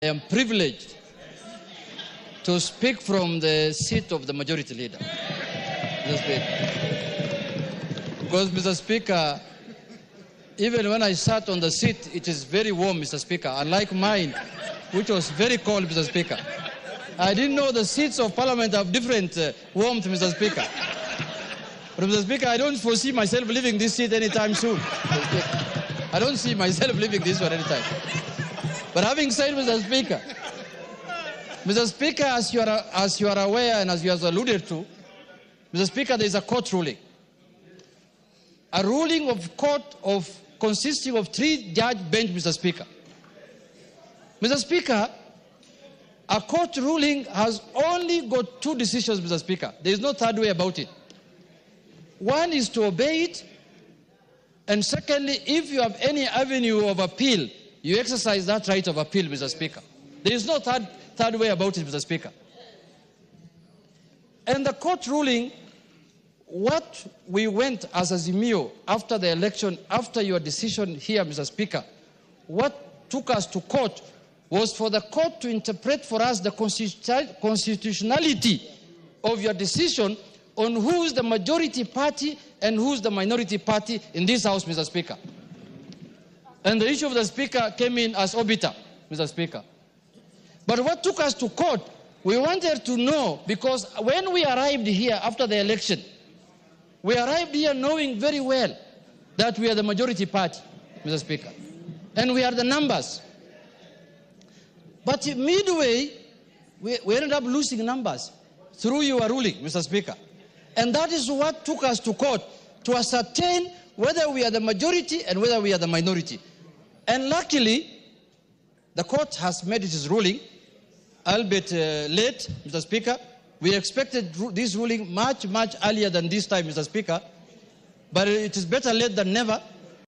I am privileged to speak from the seat of the majority leader. Because, Mr. Speaker, even when I sat on the seat, it is very warm, Mr. Speaker, unlike mine, which was very cold, Mr. Speaker. I didn't know the seats of Parliament have different warmth, Mr. Speaker. But, Mr. Speaker, I don't foresee myself leaving this seat anytime soon. I don't see myself leaving this one anytime. But having said, Mr. Speaker, as you are aware and as you have alluded to, Mr. Speaker, there is a court ruling. A ruling of court consisting of 3-judge bench, Mr. Speaker. Mr. Speaker, a court ruling has only got 2 decisions, Mr. Speaker. There is no third way about it. One is to obey it, and secondly, if you have any avenue of appeal, you exercise that right of appeal, Mr. Speaker. There is no third way about it, Mr. Speaker. And the court ruling, what we went as Azimio after the election, after your decision here, Mr. Speaker, what took us to court was for the court to interpret for us the constitutionality of your decision on who is the majority party and who is the minority party in this House, Mr. Speaker. And the issue of the Speaker came in as obiter, Mr. Speaker. But what took us to court, we wanted to know, because when we arrived here after the election, we arrived here knowing very well that we are the majority party, Mr. Speaker. And we are the numbers. But midway, we ended up losing numbers through your ruling, Mr. Speaker. And that is what took us to court, to ascertain whether we are the majority and whether we are the minority. And luckily, the court has made its ruling, albeit late, Mr. Speaker. We expected this ruling much earlier than this time, Mr. Speaker. But it is better late than never.